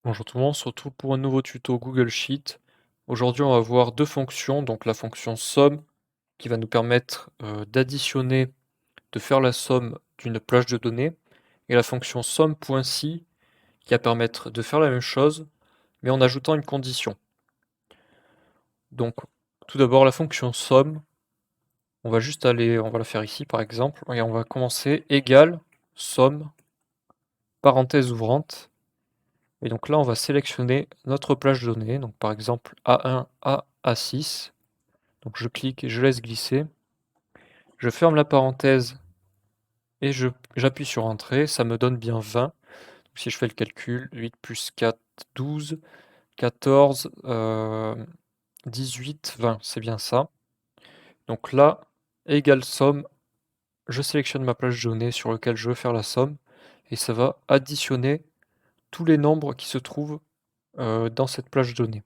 Bonjour tout le monde, on se retrouve pour un nouveau tuto Google Sheet. Aujourd'hui, on va voir deux fonctions, donc la fonction somme qui va nous permettre d'additionner, de faire la somme d'une plage de données, et la fonction somme.si qui va permettre de faire la même chose, mais en ajoutant une condition. Donc, tout d'abord, la fonction somme, on va juste aller, on va la faire ici par exemple, et on va commencer égale somme, parenthèse ouvrante. Et donc là, on va sélectionner notre plage de données, donc par exemple A1 à A6. Donc je clique et je laisse glisser. Je ferme la parenthèse et j'appuie sur Entrée, ça me donne bien 20. Donc si je fais le calcul, 8 plus 4, 12, 14, 18, 20, c'est bien ça. Donc là, égale somme, je sélectionne ma plage de données sur laquelle je veux faire la somme, et ça va additionner tous les nombres qui se trouvent dans cette plage de données.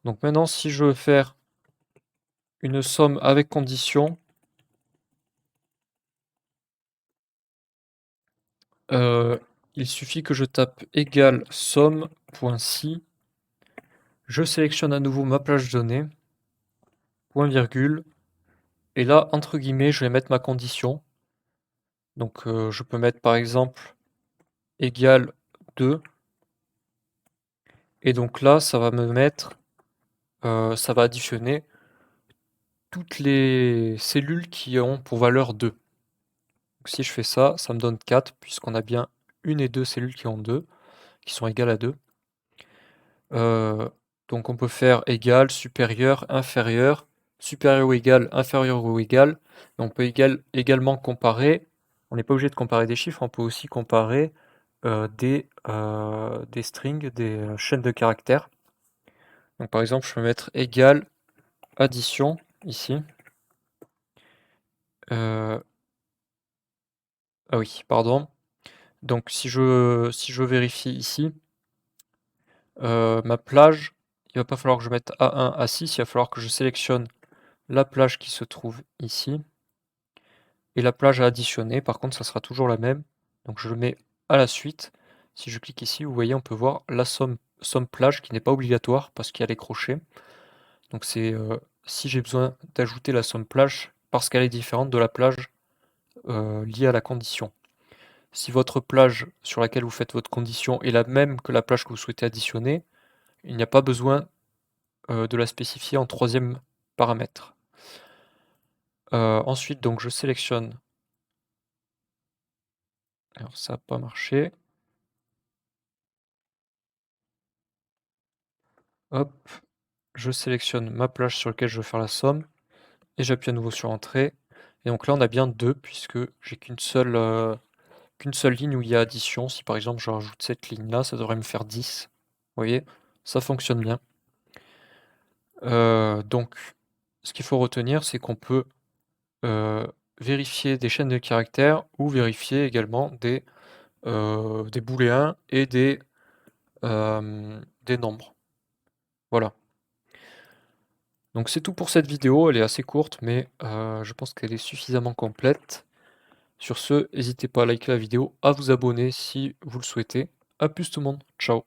Donc maintenant, si je veux faire une somme avec condition, heu, il suffit que je tape égale somme.si, je sélectionne à nouveau ma plage de données, point virgule, et là, entre guillemets, je vais mettre ma condition. Donc, je peux mettre par exemple égale 2, et donc là, ça va me mettre, ça va additionner toutes les cellules qui ont pour valeur 2. Donc si je fais ça, ça me donne 4 puisqu'on a bien une et 2 cellules qui ont 2, qui sont égales à 2. Donc on peut faire égal, supérieur, inférieur, supérieur ou égal, inférieur ou égal. Et on peut également comparer, on n'est pas obligé de comparer des chiffres, on peut aussi comparer des strings, des chaînes de caractères. Donc par exemple, je peux mettre égal, addition, ici. Ah oui, pardon. Donc si je vérifie ici, ma plage, il va pas falloir que je mette A1, A6, il va falloir que je sélectionne la plage qui se trouve ici et la plage à additionner. Par contre, ça sera toujours la même. Donc je le mets à la suite. Si je clique ici, vous voyez, on peut voir la somme plage qui n'est pas obligatoire parce qu'il y a les crochets. Donc c'est si j'ai besoin d'ajouter la somme plage parce qu'elle est différente de la plage liée à la condition. Si votre plage sur laquelle vous faites votre condition est la même que la plage que vous souhaitez additionner, il n'y a pas besoin de la spécifier en troisième paramètre. Ensuite, donc je sélectionne. Alors ça n'a pas marché. Hop, je sélectionne ma plage sur laquelle je veux faire la somme et j'appuie à nouveau sur Entrée. Et donc là, on a bien 2 puisque j'ai qu'une seule ligne où il y a addition. Si par exemple je rajoute cette ligne-là, ça devrait me faire 10. Vous voyez, ça fonctionne bien. Donc, ce qu'il faut retenir, c'est qu'on peut vérifier des chaînes de caractères ou vérifier également des booléens et des nombres. Voilà. Donc c'est tout pour cette vidéo, elle est assez courte, mais je pense qu'elle est suffisamment complète. Sur ce, n'hésitez pas à liker la vidéo, à vous abonner si vous le souhaitez. A plus tout le monde, ciao.